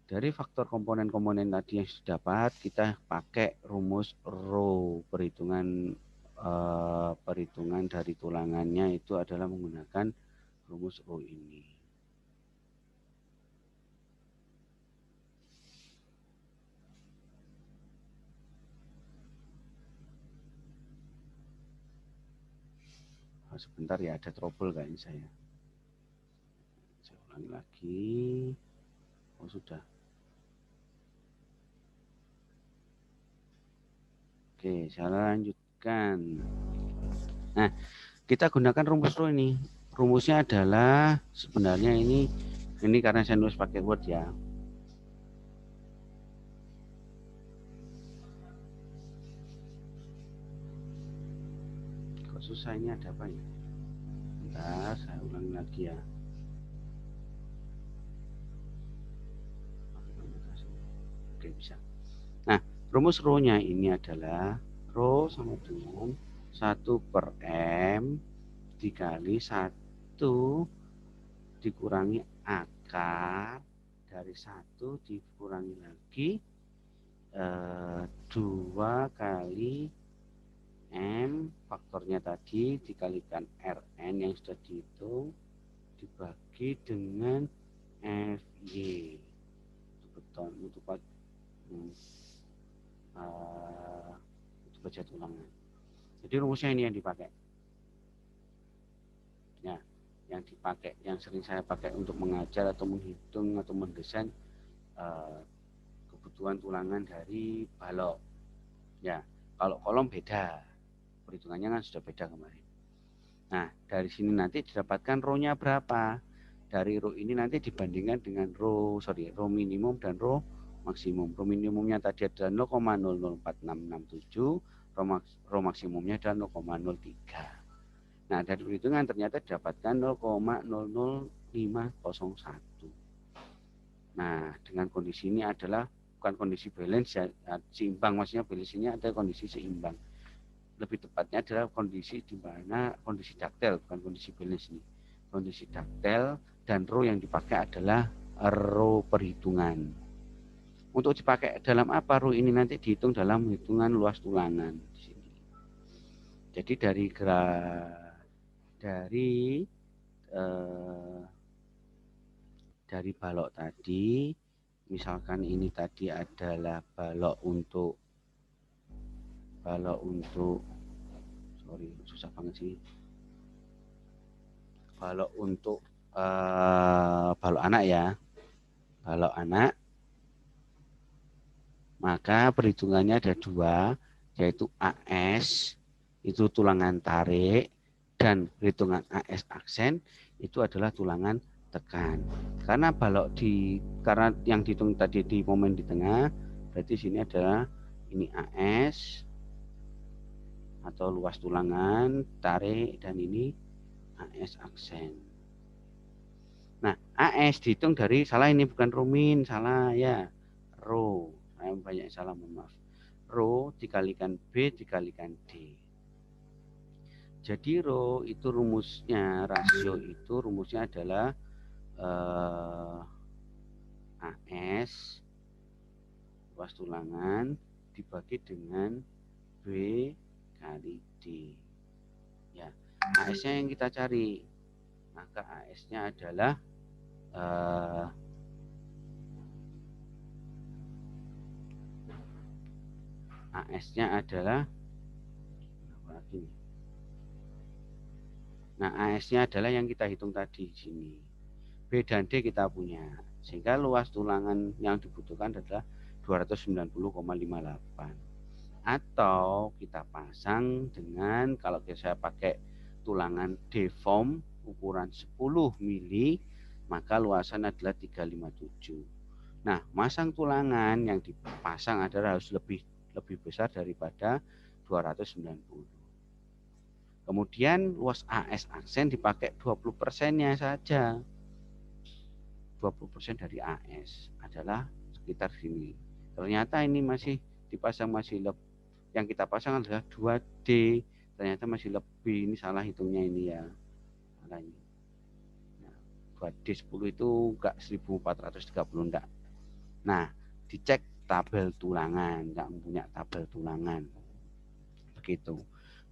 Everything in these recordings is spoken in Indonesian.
Dari faktor komponen-komponen tadi yang sudah dapat, kita pakai rumus rho. Perhitungan dari tulangannya itu adalah menggunakan rumus rho ini. Sebentar ya, ada trouble kayaknya saya. Saya ulangi lagi. Oh sudah. Oke, saya lanjutkan. Nah, kita gunakan rumus rho ini. Rumusnya adalah sebenarnya ini karena saya nulis pakai Word ya. Kok susah ini, ada apa ya? Bentar, saya ulangi lagi ya. Oke, bisa. Nah, rumus rho-nya ini adalah rho sama dengan 1/M dikali 1 dikurangi akar dari 1 dikurangi lagi 2 kali M faktornya tadi dikalikan Rn yang sudah dihitung dibagi dengan Fy beton untuk baja tulangan. Jadi rumusnya ini yang dipakai. Ya, yang dipakai, yang sering saya pakai untuk mengajar atau menghitung atau mendesain kebutuhan tulangan dari balok. Ya, kalau kolom beda, perhitungannya kan sudah beda kemarin. Nah, dari sini nanti didapatkan rho-nya berapa. Dari rho ini nanti dibandingkan dengan rho minimum dan rho maksimum. Rho minimumnya tadi adalah 0,004667, rho maksimumnya adalah 0,03. Nah, dari perhitungan ternyata didapatkan 0,00501. Nah, dengan kondisi ini adalah bukan kondisi balance ya, seimbang, maksudnya balance ini ada kondisi seimbang. Lebih tepatnya adalah kondisi di mana kondisi daktel, bukan kondisi balance ini. Kondisi daktel dan rho yang dipakai adalah rho perhitungan. Untuk dipakai dalam apa rho ini nanti dihitung dalam hitungan luas tulangan di sini. Jadi dari balok tadi, misalkan ini tadi adalah balok untuk susah banget sih, balok untuk balok anak ya, balok anak, maka perhitungannya ada dua, yaitu AS itu tulangan tarik dan perhitungan AS aksen itu adalah tulangan tekan. Karena karena yang dihitung tadi di momen di tengah, berarti sini adalah ini AS atau luas tulangan tarik dan ini AS aksen. Nah, AS dihitung dari, salah ini bukan rumin, salah ya, rho. Saya banyak salah, mohon maaf. Rho dikalikan B dikalikan D. Jadi rho itu rumusnya, rasio itu rumusnya adalah AS luas tulangan dibagi dengan B kali D. Ya, AS-nya yang kita cari. Maka AS-nya adalah AS-nya adalah yang kita hitung tadi di sini. B dan D kita punya. Sehingga luas tulangan yang dibutuhkan adalah 290,58. Atau kita pasang dengan, kalau saya pakai tulangan deform ukuran 10 mili, maka luasan adalah 357. Nah, masang tulangan yang dipasang adalah harus lebih besar daripada 290. Kemudian luas AS aksen dipakai 20%-nya saja. 20% dari AS adalah sekitar sini. Ternyata ini masih dipasang yang kita pasang adalah 2D. Ternyata masih lebih, ini salah hitungnya ini ya. Salah ini. Nah, buat D10 itu enggak 1430 enggak. Nah, dicek tabel tulangan, enggak punya tabel tulangan. Begitu.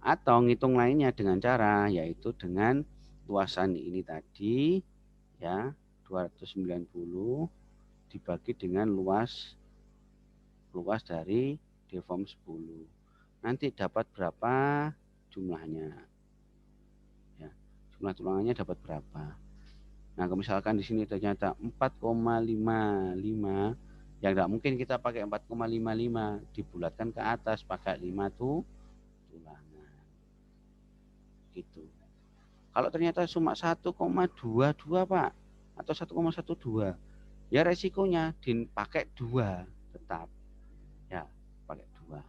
Atau ngitung lainnya dengan cara yaitu dengan luasan ini tadi ya 290 dibagi dengan luas dari deform 10. Nanti dapat berapa jumlahnya. Ya, jumlah tulangannya dapat berapa. Nah, misalkan di sini ternyata 4,55, ya enggak mungkin kita pakai 4,55, dibulatkan ke atas pakai 5 tulangan. Gitu. Kalau ternyata cuma 1,22 Pak atau 1,12, ya resikonya dipakai 2 tetap. Ya, pakai 2.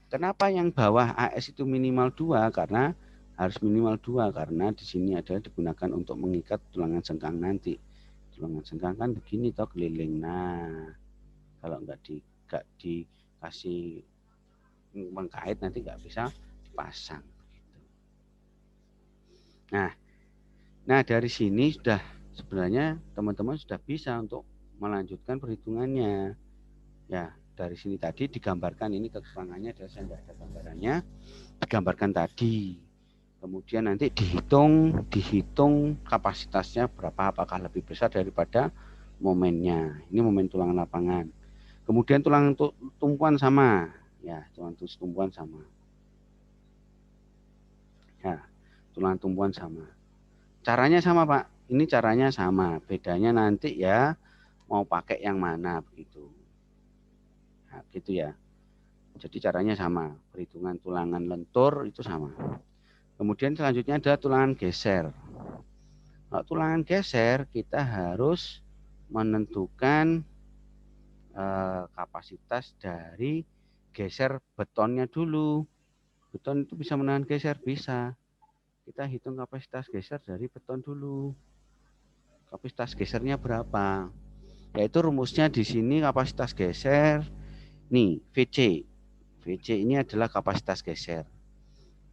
Kenapa yang bawah AS itu minimal 2? Karena harus minimal 2 karena di sini adalah digunakan untuk mengikat tulangan sengkang nanti. Tulangan sengkang kan begini toh keliling. Nah, kalau enggak dikasih mengkait nanti enggak bisa dipasang. Nah dari sini sudah sebenarnya teman-teman sudah bisa untuk melanjutkan perhitungannya. Ya, dari sini tadi digambarkan, ini kekurangannya adalah saya tidak ada gambarannya, digambarkan tadi. Kemudian nanti dihitung kapasitasnya berapa, apakah lebih besar daripada momennya. Ini momen tulangan lapangan. Kemudian tulangan tumpuan sama, ya, tulangan tumpuan sama. Ya, tulangan tumpuan sama. Caranya sama Pak, ini caranya sama, bedanya nanti ya mau pakai yang mana begitu. Nah, gitu ya. Jadi caranya sama, perhitungan tulangan lentur itu sama. Kemudian selanjutnya ada tulangan geser. Kalau tulangan geser kita harus menentukan kapasitas dari geser betonnya dulu. Beton itu bisa menahan geser, bisa. Kita hitung kapasitas geser dari beton dulu. Kapasitas gesernya berapa? Yaitu rumusnya di sini kapasitas geser. Nih, VC. VC ini adalah kapasitas geser.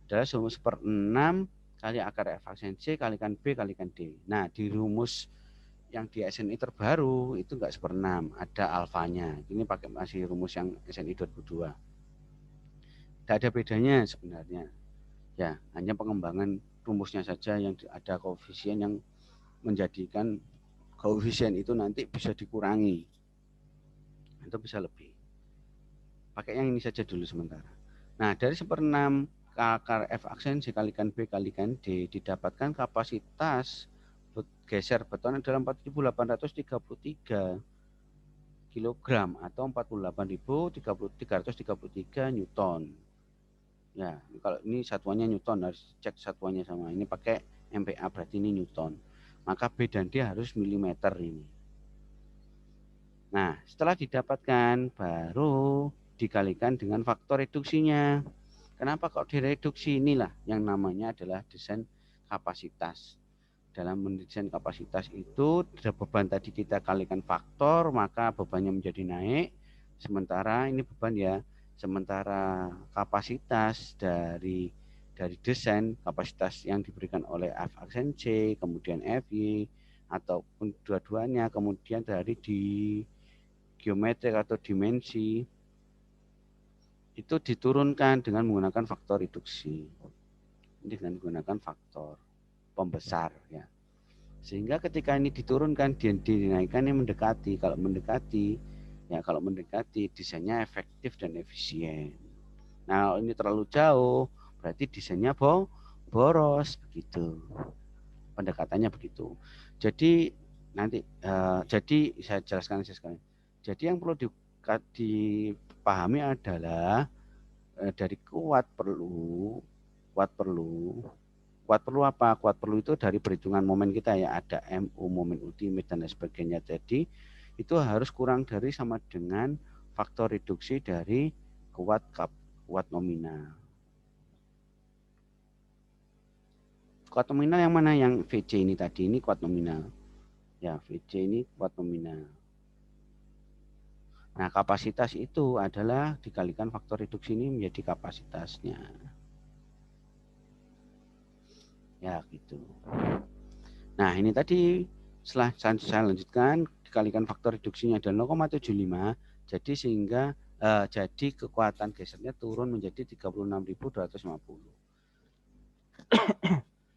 Adalah 1/6 kali akar F aksen C kalikan B kalikan D. Nah, di rumus yang di SNI terbaru itu enggak 1/6, ada alfanya. Ini pakai masih rumus yang SNI 2002. Tidak ada bedanya sebenarnya. Ya, hanya pengembangan rumusnya saja yang ada koefisien yang menjadikan koefisien itu nanti bisa dikurangi atau bisa lebih. Pakai yang ini saja dulu sementara. Nah, dari 1/6 akar F aksen C kalikan B kalikan D didapatkan kapasitas geser beton adalah 4.833 kilogram atau 48.333 Newton. Ya, kalau ini satuannya Newton, harus cek satuannya sama. Ini pakai MPa berarti ini Newton. Maka B dan D harus milimeter ini. Nah, setelah didapatkan baru dikalikan dengan faktor reduksinya. Kenapa kok direduksi? Inilah yang namanya adalah desain kapasitas. Dalam mendesain kapasitas itu beban tadi kita kalikan faktor, maka bebannya menjadi naik. Sementara ini beban ya, sementara kapasitas dari desain kapasitas yang diberikan oleh F aksen C, kemudian FY ataupun dua-duanya, kemudian dari di geometrik atau dimensi itu diturunkan dengan menggunakan faktor reduksi. Ini dengan menggunakan faktor pembesar ya. Sehingga ketika ini diturunkan dan dinaikkan ini mendekati. Kalau mendekati desainnya efektif dan efisien. Nah, ini terlalu jauh berarti desainnya boros begitu. Pendekatannya begitu. Jadi nanti jadi saya jelaskan sekali. Jadi yang perlu dipahami adalah dari kuat perlu apa? Kuat perlu itu dari perhitungan momen kita ya, ada MU, momen ultimate dan lain sebagainya. Jadi itu harus kurang dari sama dengan faktor reduksi dari kuat nominal. Kuat nominal yang mana? Yang VC ini tadi, ini kuat nominal. Ya, VC ini kuat nominal. Nah, kapasitas itu adalah dikalikan faktor reduksi ini menjadi kapasitasnya. Ya, gitu. Nah, ini tadi setelah saya lanjutkan, dikalikan faktor reduksinya adalah 0,75, jadi sehingga jadi kekuatan gesernya turun menjadi 36.250.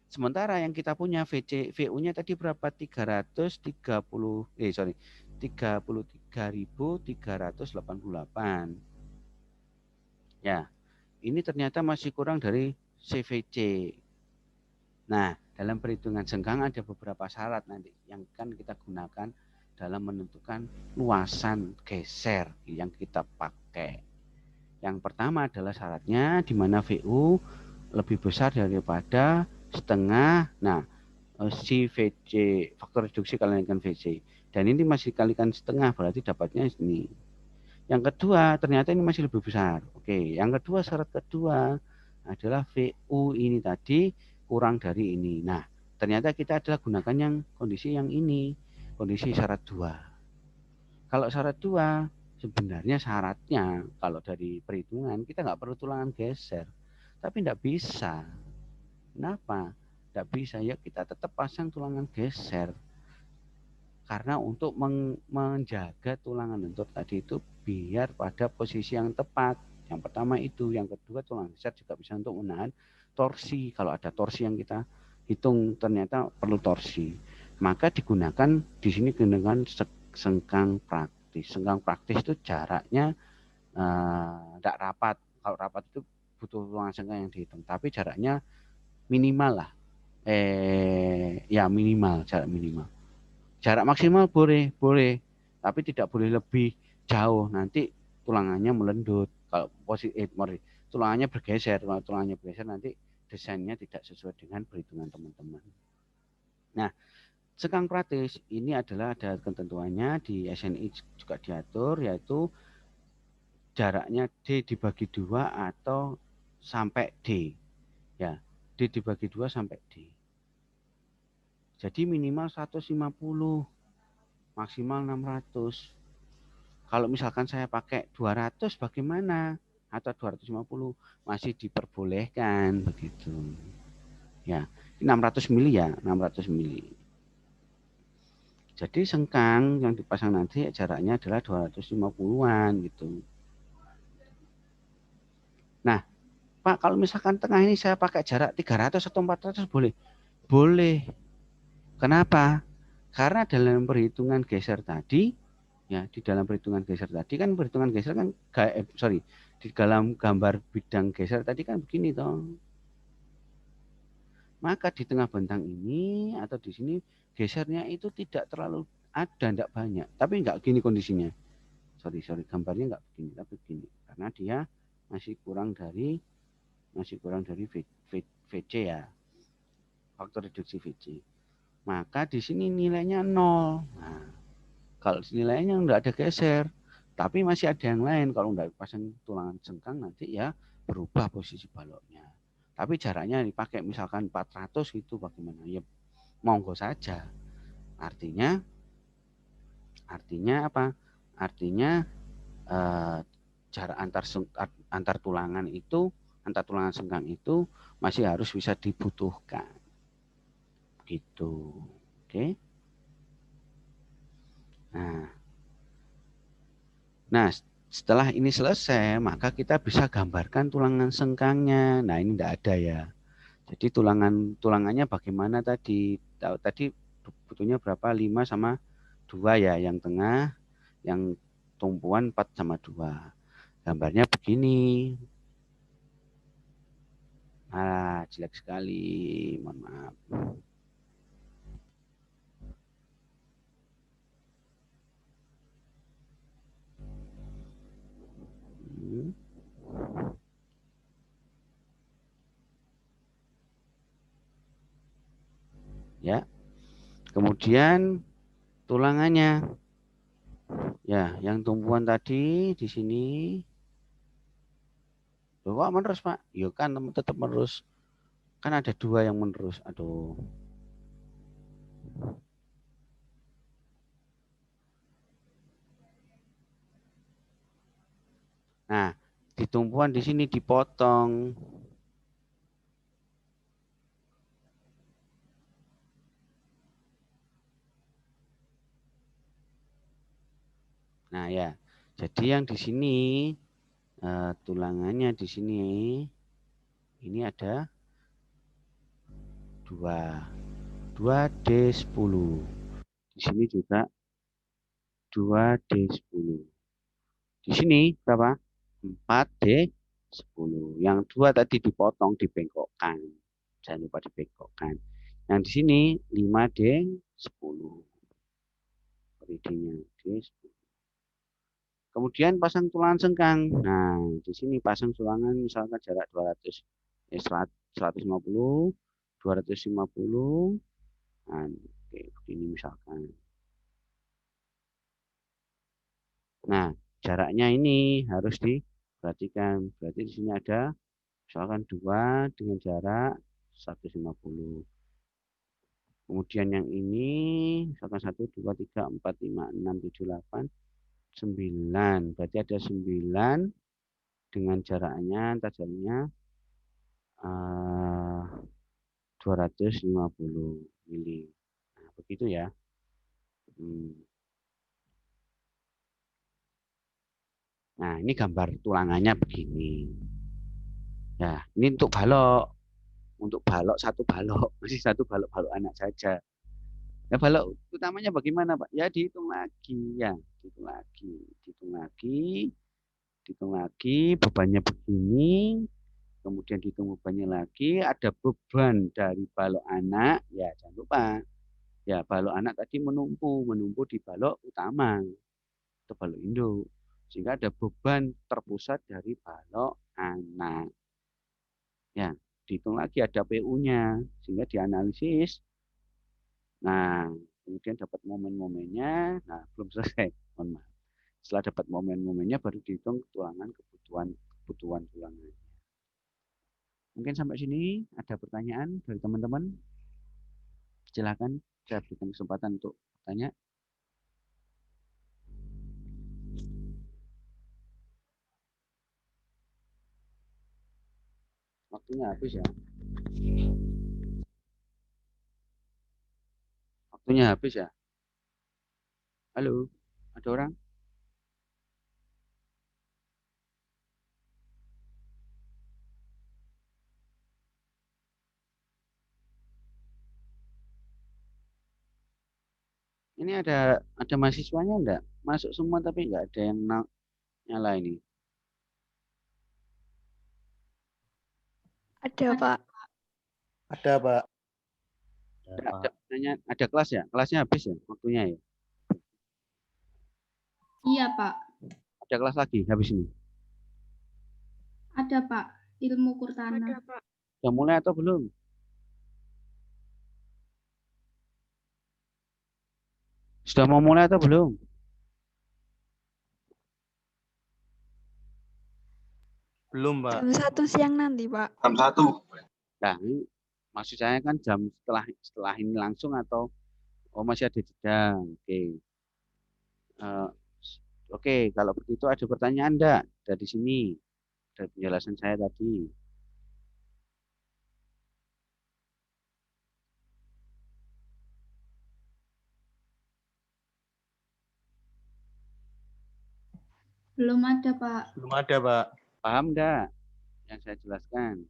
Sementara yang kita punya VU-nya tadi berapa? 33.388. Ya, ini ternyata masih kurang dari CVC. Nah, dalam perhitungan sengkang ada beberapa syarat nanti yang kan kita gunakan dalam menentukan luasan geser yang kita pakai. Yang pertama adalah syaratnya di mana VU lebih besar daripada setengah. Nah, si VC, faktor reduksi kalikan VC. Dan ini masih kalikan setengah, berarti dapatnya ini. Yang kedua, ternyata ini masih lebih besar. Oke, yang kedua, syarat kedua adalah VU ini tadi kurang dari ini. Nah, ternyata kita adalah gunakan yang kondisi yang ini, kondisi syarat 2. Kalau syarat 2, sebenarnya syaratnya kalau dari perhitungan kita nggak perlu tulangan geser. Tapi tidak bisa. Kenapa? Tidak bisa, ya kita tetap pasang tulangan geser. Karena untuk menjaga tulangan lentur tadi itu biar pada posisi yang tepat. Yang pertama itu, yang kedua tulangan geser juga bisa untuk menahan torsi. Kalau ada torsi yang kita hitung ternyata perlu torsi, maka digunakan di sini dengan sengkang praktis. Sengkang praktis itu jaraknya tidak rapat. Kalau rapat itu butuh tulangan sengkang yang dihitung, tapi jaraknya minimal lah. Ya minimal, jarak minimal. Jarak maksimal boleh, tapi tidak boleh lebih jauh. Nanti tulangannya melendut. Kalau tulangannya bergeser, kalau tulangannya bergeser nanti desainnya tidak sesuai dengan perhitungan teman-teman. Nah, sengkang praktis ini adalah ada ketentuannya di SNI juga diatur, yaitu jaraknya D dibagi 2 atau sampai D. Ya, D dibagi 2 sampai D. Jadi minimal 150, maksimal 600. Kalau misalkan saya pakai 200 bagaimana? Atau 250 masih diperbolehkan begitu. Ya, 600 mili ya, 600 mili. Jadi sengkang yang dipasang nanti jaraknya adalah 250-an gitu. Nah, Pak, kalau misalkan tengah ini saya pakai jarak 300 atau 400 boleh? Boleh. Kenapa? Karena dalam perhitungan geser tadi, ya di dalam perhitungan geser tadi kan perhitungan geser kan di dalam gambar bidang geser tadi kan begini toh. Maka di tengah bentang ini atau di sini gesernya itu tidak terlalu ada, tidak banyak. Tapi enggak gini kondisinya. Sorry, gambarnya enggak begini, tapi begini. Karena dia masih kurang dari VC ya. Faktor reduksi VC. Maka di sini nilainya 0. Nah, kalau nilainya enggak ada geser, tapi masih ada yang lain. Kalau enggak pasang tulangan sengkang nanti ya berubah posisi baloknya. Tapi jaraknya dipakai misalkan 400 gitu bagaimana? Ya monggo saja. Artinya apa? Artinya jarak antar tulangan sengkang itu masih harus bisa dibutuhkan. Gitu. Oke. Nah, setelah ini selesai, maka kita bisa gambarkan tulangan sengkangnya. Nah, ini tidak ada ya. Jadi tulangannya bagaimana tadi? Tadi butuhnya berapa? 5 sama 2 ya, yang tengah, yang tumpuan 4 sama 2. Gambarnya begini. Ah, jelek sekali. Mohon maaf. Ya. Kemudian tulangannya. Ya, yang tumpuan tadi di sini. Loh, kok menerus, Pak? Ya kan tetap menerus. Kan ada 2 yang menerus. Aduh. Nah, di tumpuan di sini dipotong. Nah ya, jadi yang di sini tulangannya di sini ini ada 2D10. Di sini juga 2D10. Di sini berapa? 4D10. Yang 2 tadi dipotong, dibengkokkan. Jangan lupa dibengkokkan. Yang di sini 5D10. Readingnya D10. Kemudian pasang tulangan sengkang. Nah, di sini pasang tulangan misalkan jarak 200, 150, 250. Nah, oke, ini misalkan. Nah, jaraknya ini harus diperhatikan. Berarti di sini ada misalkan 2 dengan jarak 150. Kemudian yang ini misalkan 1, 2, 3, 4, 5, 6, 7, 8, 9. Berarti ada 9 dengan jaraknya tajamnya 250 mili. Nah, begitu ya. Nah, ini gambar tulangannya begini. Ya, ini untuk balok. Untuk balok satu balok, masih satu balok-balok anak saja. Ya balok utamanya bagaimana, Pak? Ya dihitung lagi, ya, dihitung lagi, dihitung lagi, dihitung lagi, bebannya begini, kemudian dihitung bebannya lagi, ada beban dari balok anak, ya jangan lupa. Ya, balok anak tadi menumpu di balok utama atau balok induk. Sehingga ada beban terpusat dari balok anak. Ya, dihitung lagi ada PU-nya sehingga dianalisis. Nah, kemudian dapat momen-momennya. Nah, belum selesai. Mohon maaf. Setelah dapat momen-momennya baru dihitung tulangan kebutuhan tulangan. Mungkin sampai sini ada pertanyaan dari teman-teman. Silakan saya berikan kesempatan untuk bertanya. Waktunya habis ya. Waktunya habis ya. Halo, ada orang? Ini ada mahasiswanya enggak? Masuk semua tapi enggak ada yang nyala ini. Ada, Pak. Ada, Pak. Ada kelas ya? Kelasnya habis ya waktunya ya? Iya, Pak. Ada kelas lagi habis ini? Ada, Pak. Ilmu Kurtana. Ada, Pak. Sudah mulai atau belum? Sudah mau mulai atau belum? Belum, Pak. Jam 1 siang nanti, Pak. Jam 1. Nah, ini maksud saya kan jam setelah ini langsung atau masih ada jeda? Oke. Oke, kalau begitu ada pertanyaan enggak dari sini? Dari penjelasan saya tadi. Belum ada, Pak. Belum ada, Pak. Paham enggak yang saya jelaskan?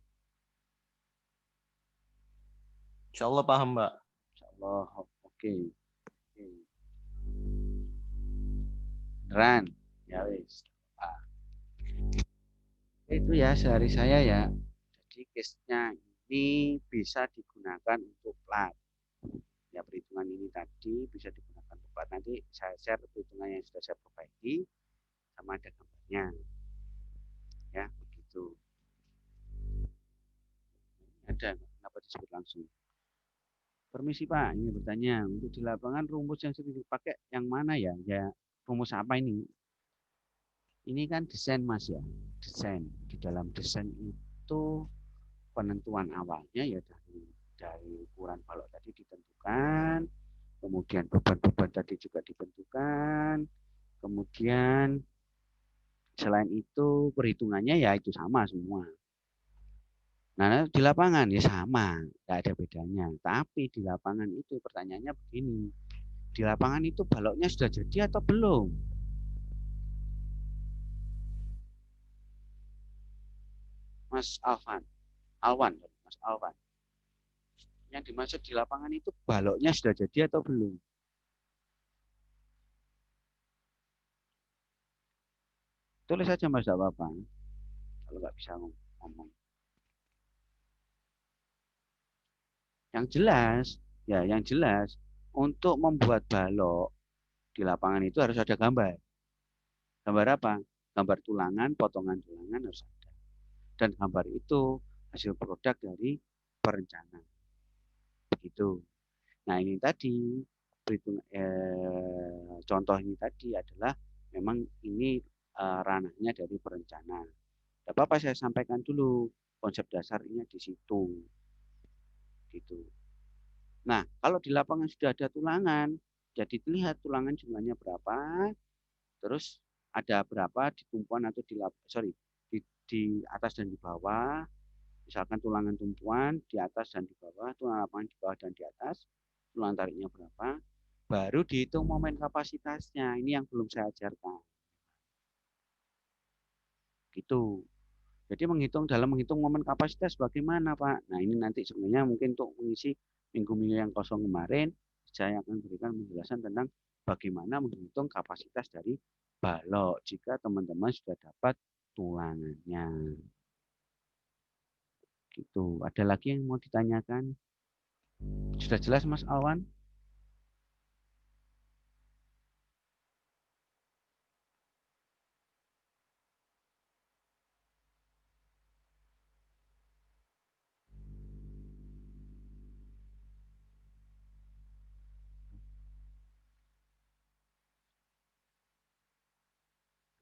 Insya Allah paham, Pak. Insya Allah, oke. Beneran? Ya wis. Itu ya sehari saya ya. Jadi case-nya ini bisa digunakan untuk plat. Ya perhitungan ini tadi bisa digunakan untuk plat. Nanti saya share perhitungan yang sudah saya perbaiki sama ada gambarnya. Ya, begitu. Ada, kenapa disebut langsung? Permisi Pak, ini bertanya, untuk di lapangan rumus yang sering dipakai yang mana ya? Ya, rumus apa ini? Ini kan desain Mas ya, desain. Di dalam desain itu penentuan awalnya ya dari ukuran balok tadi ditentukan, kemudian beban-beban tadi juga ditentukan, kemudian selain itu perhitungannya ya itu sama semua. Nah, di lapangan ya sama, nggak ada bedanya. Tapi di lapangan itu pertanyaannya begini, di lapangan itu baloknya sudah jadi atau belum? Mas Alwan, Mas Alwan. Yang dimaksud di lapangan itu baloknya sudah jadi atau belum? Tulis saja Mas, tidak apa-apa. Kalau nggak bisa ngomong. Yang jelas untuk membuat balok di lapangan itu harus ada gambar. Gambar apa? Gambar tulangan, potongan tulangan harus ada. Dan gambar itu hasil produk dari perencanaan. Begitu. Nah ini tadi contoh ini tadi adalah memang ini ranahnya dari perencanaan. Tidak apa-apa saya sampaikan dulu konsep dasarnya di situ. Gitu. Nah kalau di lapangan sudah ada tulangan, jadi dilihat tulangan jumlahnya berapa, terus ada berapa di tumpuan atau di atas dan di bawah. Misalkan tulangan tumpuan di atas dan di bawah, tulangan lapangan di bawah dan di atas, tulangan tariknya berapa, baru dihitung momen kapasitasnya. Ini yang belum saya ajarkan. Gitu. Jadi dalam menghitung momen kapasitas bagaimana Pak? Nah ini nanti sebenarnya mungkin untuk mengisi minggu-minggu yang kosong kemarin, saya akan berikan penjelasan tentang bagaimana menghitung kapasitas dari balok jika teman-teman sudah dapat tulangannya. Gitu. Ada lagi yang mau ditanyakan? Sudah jelas Mas Alwan?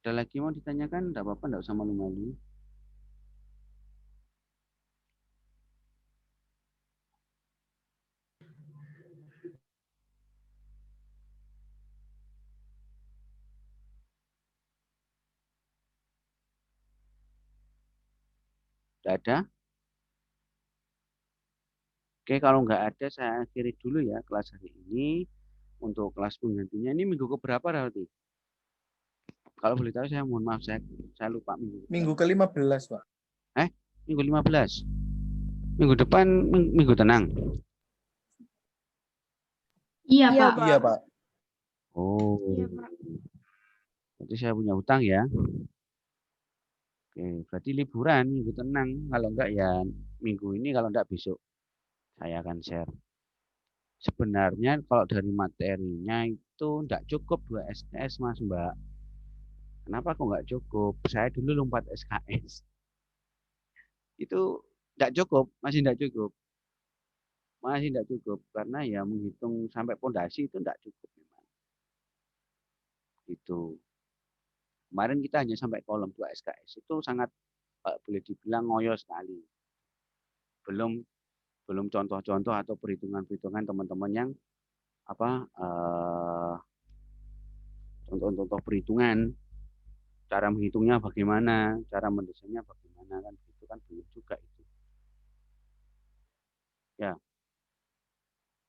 Ada lagi mau ditanyakan? Tidak apa-apa, tidak usah malu-malu. Tidak ada? Oke, kalau nggak ada saya akhiri dulu ya kelas hari ini. Untuk kelas penggantinya ini minggu keberapa berarti? Kalau boleh tahu saya mohon maaf, saya lupa Minggu ke-15, Pak. Minggu 15. Minggu depan minggu tenang. Iya, Pak. Iya, Pak. Oh. Iya, Pak. Berarti saya punya utang ya. Oke, berarti liburan minggu tenang. Kalau enggak ya minggu ini, kalau enggak besok saya akan share. Sebenarnya kalau dari materinya itu enggak cukup 2 SKS Mas Mbak. Kenapa kok enggak cukup? Saya dulu lompat SKS. Itu enggak cukup, masih enggak cukup. Masih enggak cukup karena ya menghitung sampai pondasi itu enggak cukup memang. Itu. Kemarin kita hanya sampai kolom 2 SKS. Itu sangat boleh dibilang ngoyo sekali. Belum contoh-contoh atau perhitungan-perhitungan teman-teman yang contoh-contoh perhitungan, cara menghitungnya bagaimana, cara mendesainnya bagaimana, kan itu kan belum juga itu. Ya.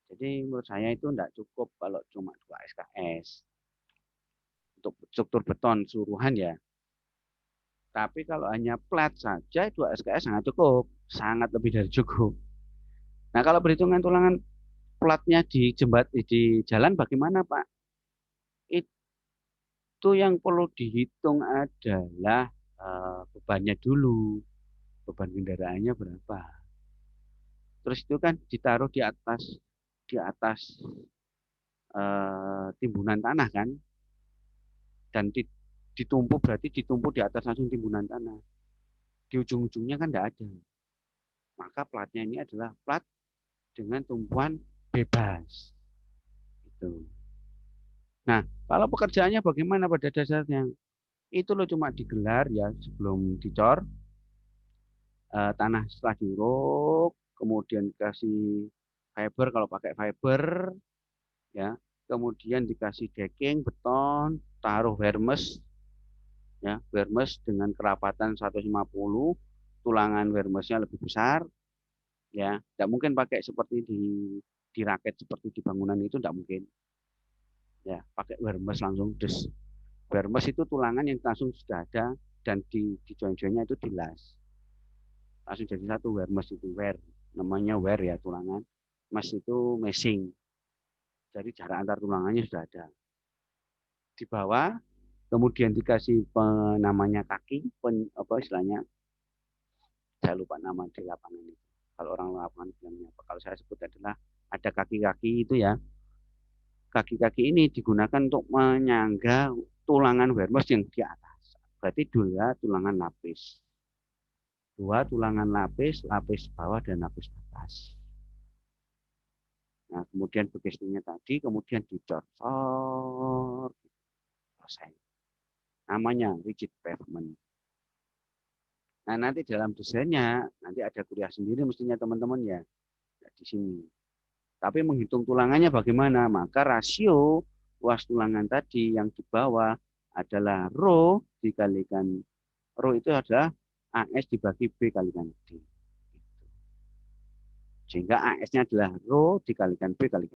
Jadi menurut saya itu enggak cukup kalau cuma 2 SKS. Untuk struktur beton suruhan ya. Tapi kalau hanya plat saja 2 SKS sangat cukup, sangat lebih dari cukup. Nah, kalau perhitungan tulangan platnya di jalan bagaimana, Pak? Itu yang perlu dihitung adalah bebannya dulu. Beban kendaraannya berapa. Terus itu kan ditaruh di atas timbunan tanah kan. Dan ditumpuk berarti ditumpuk di atas langsung timbunan tanah. Di ujung-ujungnya kan tidak ada. Maka platnya ini adalah plat dengan tumpuan bebas. Itu. Nah, kalau pekerjaannya bagaimana pada dasarnya? Itu lo cuma digelar ya sebelum dicor. Tanah setelah diuruk, kemudian dikasih fiber kalau pakai fiber, ya. Kemudian dikasih decking beton, taruh wermes, ya, wermes dengan kerapatan 150, tulangan wermesnya lebih besar, ya. Tidak mungkin pakai seperti di raket seperti di bangunan itu tidak mungkin. Ya, pakai wermes langsung des. Wermes itu tulangan yang langsung sudah ada dan di join-joinnya itu dilas. langsung jadi satu. Wear mesh itu namanya wear ya tulangan. Mesh itu meshing. Jadi jarak antar tulangannya sudah ada. Di bawah kemudian dikasih namanya kaki, istilahnya saya lupa nama di lapangan itu. Kalau orang lapangan bilangnya apa? Kalau saya sebut adalah ada kaki-kaki itu ya. Kaki-kaki ini digunakan untuk menyangga tulangan wear mesh yang di atas. Berarti dua tulangan lapis. Dua tulangan lapis, lapis bawah dan lapis atas. Nah, kemudian begitu tadi, kemudian dicor. Selesai. Namanya rigid pavement. Nah, nanti dalam desainnya, nanti ada kuliah sendiri mestinya teman-teman ya. Di sini. Tapi menghitung tulangannya bagaimana? Maka rasio luas tulangan tadi yang di bawah adalah rho dikalikan. Rho itu adalah AS dibagi B kalikan D. Sehingga AS-nya adalah rho dikalikan B kalikan